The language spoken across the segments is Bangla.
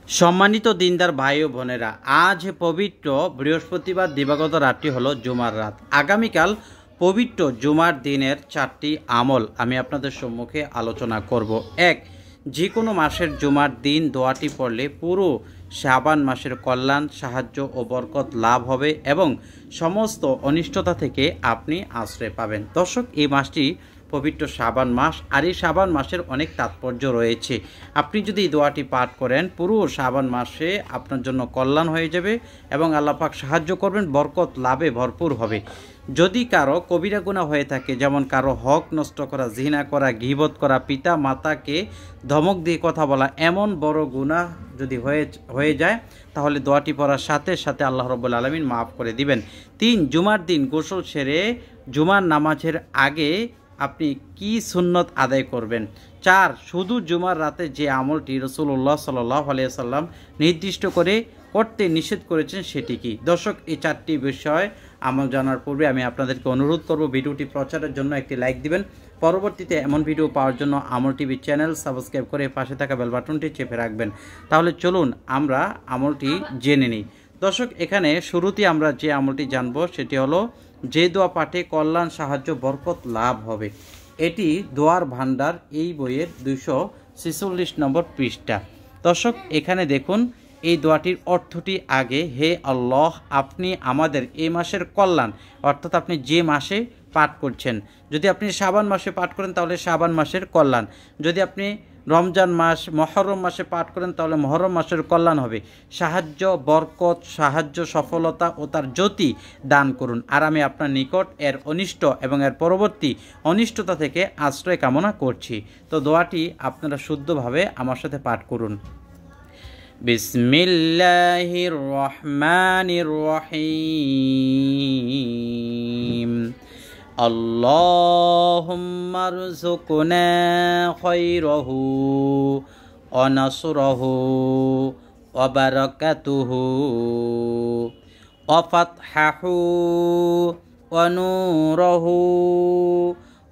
সম্মানিত দিনদার ভাই ও বোনেরা, আজ পবিত্র বৃহস্পতিবার দিবাগত রাতটি হলো জুমার রাত। আগামীকাল পবিত্র জুমার দিনের 4টি আমল আমি আপনাদের সম্মুখে আলোচনা করব। এক, যে কোনো মাসের জুমার দিন দোয়াটি পড়লে পুরো শাবান মাসের কল্যাণ, সাহায্য ও বরকত লাভ হবে এবং সমস্ত অনিষ্টতা থেকে আপনি আশ্রয় পাবেন। দর্শক, এই মাসটি পবিত্র শাবান মাস, আর এই শাবান মাসের অনেক তাৎপর্য রয়েছে। আপনি যদি এই দোয়াটি পাঠ করেন, পুরো শাবান মাসে আপনার জন্য কল্যাণ হয়ে যাবে এবং আল্লাহ পাক সাহায্য করবেন, বরকত লাভে ভরপুর হবে। যদি কারো কবিরা গুনাহ হয়ে থাকে, যেমন কারো হক নষ্ট করা, জিনা করা, গীবত করা, পিতা মাতাকে ধমক দিয়ে কথা বলা, এমন বড় গুনাহ যদি হয়ে যায়, তাহলে দোয়াটি পড়ার সাথে সাথে আল্লাহ রাব্বুল আলামিন মাফ করে দিবেন। 3, জুমার দিন গোসল সেরে জুমার নামাজের আগে আপনি কি সুন্নত আদায় করবেন। 4, শুধু জুমার রাতে যে আমলটি রাসূলুল্লাহ সাল্লাল্লাহু আলাইহি ওয়াসাল্লাম নির্দিষ্ট করে করতে নিষেধ করেছেন সেটি কি। দর্শক, এই 4টি বিষয় আমল জানার পূর্বে আমি আপনাদেরকে অনুরোধ করব, ভিডিওটি প্রচারের জন্য একটি লাইক দিবেন। পরবর্তীতে এমন ভিডিও পাওয়ার জন্য আমল টিভি চ্যানেল সাবস্ক্রাইব করে পাশে থাকা বেল বাটনটি চেপে রাখবেন। তাহলে চলুন আমরা আমলটি জেনে নিই। দর্শক, এখানে শুরুতেই আমরা যে আমলটি জানব সেটি হলো, যে দোয়া পাঠে কল্যাণ, সাহায্য, বরকত লাভ হবে। এটি দোয়ার ভান্ডার এই বইয়ের 246 নম্বর পৃষ্ঠা। দর্শক, এখানে দেখুন এই দোয়াটির অর্থটি আগে। হে আল্লাহ, আপনি আমাদের এই মাসের কল্যাণ, অর্থাৎ আপনি যে মাসে পাঠ করছেন, যদি আপনি শাবান মাসে পাঠ করেন তাহলে শাবান মাসের কল্যাণ, যদি আপনি রমজান মাস, মহরম মাসে পাঠ করেন তাহলে মহরম মাসের কল্যাণ হবে। সাহায্য, বরকত, সাহায্য, সফলতা ও তার জ্যোতি দান করুন, আর আমি আপনার নিকট এর অনিষ্ট এবং এর পরবর্তী অনিষ্টতা থেকে আশ্রয় কামনা করছি। তো দোয়াটি আপনারা শুদ্ধভাবে আমার সাথে পাঠ করুন। বিসমিল্লাহির রহমানির রহিম। আল্লাহুম্মা রযুকনা খায়রাহু ওয়া নাসরাহু ওয়া বারাকাতুহু ওয়া ফাতহাহু ওয়া নূরাহু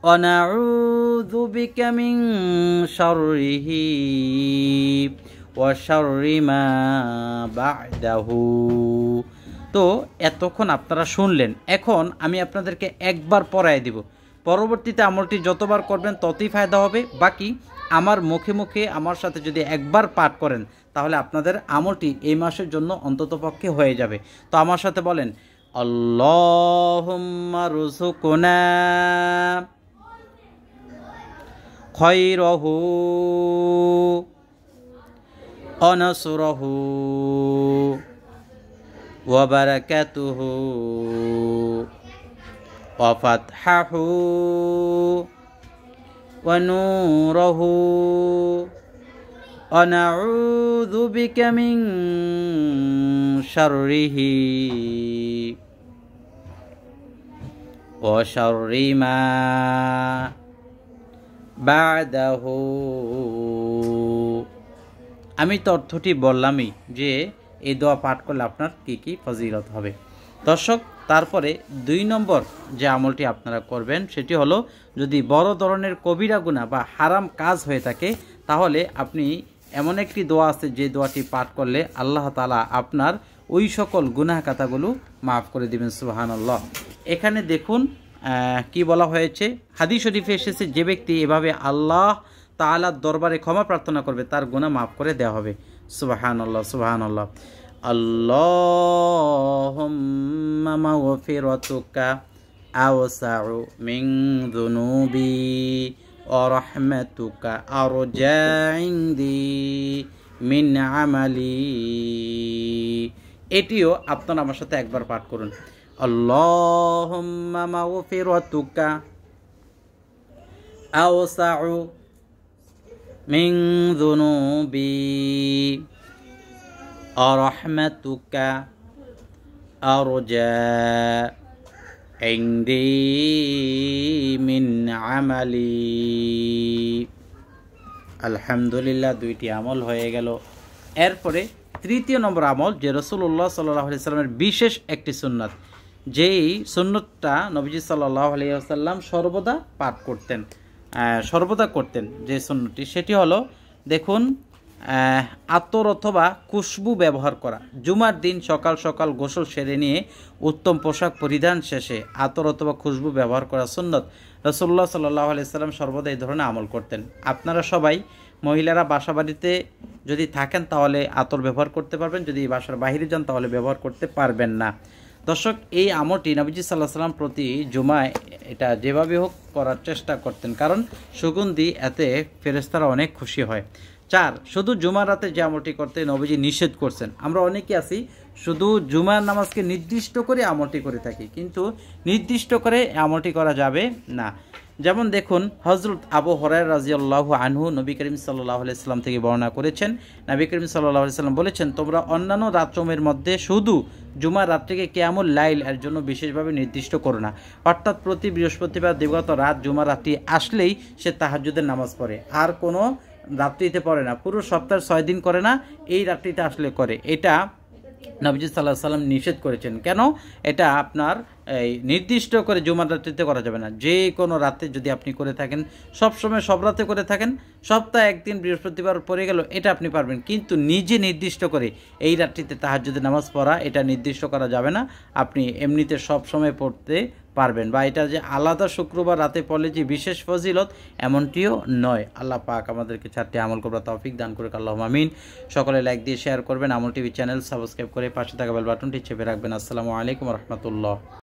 ওয়া নাউযু বিকা মিন শাররিহি ওয়া শাররি মা বা'দাহু। তো এতক্ষণ আপনারা শুনলেন, এখন আমি আপনাদেরকে একবার পড়ায় দিব। পরবর্তীতে আমলটি যতবার করবেন ততই ফায়দা হবে। বাকি আমার মুখে মুখে আমার সাথে যদি একবার পাঠ করেন তাহলে আপনাদের আমলটি এই মাসের জন্য অন্ততপক্ষে হয়ে যাবে। তো আমার সাথে বলেন, আল্লাহুম্মা রযুকনা খায়রাহু ওয়া নাসরাহু ওয়া বারাকাতুহু ওয়া ফাতহাহু ওয়া নূরাহু ওয়া নাউযু বিকা মিন শাররিহি ওয়া শাররি মা বা'দাহু। আমি তো অর্থটি বললামই যে এই দোয়া পাঠ করলে আপনার কি কি ফজিলত হবে। দর্শক, তারপরে 2 নম্বর যে আমলটি আপনারা করবেন সেটি হলো, যদি বড় ধরনের কবিরা গুনাহ বা হারাম কাজ হয়ে থাকে তাহলে আপনি এমন একটি দোয়া আছে যে দোয়াটি পাঠ করলে আল্লাহ তাআলা আপনার ওই সকল গুনাহ খাতাগুলো মাফ করে দিবেন। সুবহানাল্লাহ। এখানে দেখুন কি বলা হয়েছে, হাদিস শরীফে এসেছে, যে ব্যক্তি এভাবে আল্লাহ তাআলার দরবারে ক্ষমা প্রার্থনা করবে তার গুনাহ মাফ করে দেওয়া হবে। সুবহানাল্লাহ, সুবহানাল্লাহ। আল্লাহুম্মা মাগফিরাতুকা আওসাউ মিন যুনুবি ওয়া রাহমাতুকা আরজা ইনদি মিন আমালি। এটিও আপনারা আমার সাথে একবার পাঠ করুন। আল্লাহুম্মা মাগফিরাতুকা আওসাউ মিন যুনুবি ওয়া রাহমাতুকা আরজা ইনদি মিন আমালি। আলহামদুলিল্লাহ, 2টি আমল হয়ে গেল। এরপরে 3য় নম্বর আমল, যে রাসূলুল্লাহ সাল্লাল্লাহু আলাইহি ওয়াসাল্লামের বিশেষ একটি সুন্নাত, যেই সুন্নতটা নবীজি সাল্লাল্লাহু আলাইহি ওয়াসাল্লাম সর্বদা পাঠ করতেন, সর্বদা করতেন, যে সুন্নতটি সেটি হলো, দেখুন আতর অথবা খুশবু ব্যবহার করা। জুমার দিন সকাল সকাল গোসল সেরে নিয়ে উত্তম পোশাক পরিধান শেষে আতর অথবা খুশবু ব্যবহার করা সুন্নত। রাসূলুল্লাহ সাল্লাল্লাহু আলাইহি সাল্লাম সর্বদা এই ধরনের আমল করতেন। আপনারা সবাই মহিলারা বাসা বাড়িতে যদি থাকেন তাহলে আতর ব্যবহার করতে পারবেন, যদি বাসার বাইরে যান তাহলে ব্যবহার করতে পারবেন না। দর্শক, এই আমলটি নবীজি সাল্লাল্লাহু আলাইহি সাল্লাম প্রতি জুমায় এটা যেভাবে হোক করার চেষ্টা করতেন, কারণ সুগন্ধি এতে ফেরেশতারা অনেক খুশি হয়। 4, শুধু জুমার রাতে যে আমলটি করতে নবীজি নিষেধ করছেন। আমরা অনেকে আছি শুধু জুমার নামাজকে নির্দিষ্ট করে আমলটি করে থাকি, কিন্তু নির্দিষ্ট করে আমলটি করা যাবে না। যেমন দেখুন, হযরত আবু হুরায়রা রাদিয়াল্লাহু আনহু নবী করিম সাল্লাল্লাহু আলাইহি সাল্লাম থেকে বর্ণনা করেছেন, নবী করিম সাল্লাল্লাহু আলাইহি সাল্লাম বলেছেন, তোমরা অন্যান্য রাতসমূহের মধ্যে শুধু জুমার রাতটিকে কিয়ামুল লাইল এর জন্য বিশেষভাবে নির্দিষ্ট করো না। অর্থাৎ প্রতি বৃহস্পতিবার দিবাগত রাত জুমার রাতটি আসলেই সে তাহাজ্জুদের নামাজ পড়ে, আর কোনো রাত্রিতে পড়ে না, পুরো সপ্তাহের 6 দিন করে না, এই রাত্রিতে আসলে করে। এটা নবীজি সাল্লাল্লাহু আলাইহি সাল্লাম নিষেধ করেছেন। কেন? এটা আপনার এই নির্দিষ্ট করে জুমার রাত্রিতে করা যাবে না। যে কোনো রাতে যদি আপনি করে থাকেন, সবসময় সব রাতে করে থাকেন, সপ্তাহে একদিন বৃহস্পতিবার পড়ে গেল, এটা আপনি পারবেন, কিন্তু নিজে নির্দিষ্ট করে এই রাত্রিতে তাহাজ্জুদের নামাজ পড়া এটা নির্দিষ্ট করা যাবে না। আপনি এমনিতে সব সময় পড়তে পারবেন, বা এটা যে আলাদা শুক্রবার রাতে পড়লে যে বিশেষ ফজিলত এমনটিও নয়। আল্লাহ পাক আমাদেরকে 4টি আমল করার তৌফিক দান করুক, আল্লাহুম্মা আমিন। সকলে লাইক দিয়ে শেয়ার করবেন, আমল টিভি চ্যানেল সাবস্ক্রাইব করে পাশে থাকা বেল বাটনটি চেপে রাখবেন। আসসালামু আলাইকুম ওয়া রাহমাতুল্লাহ।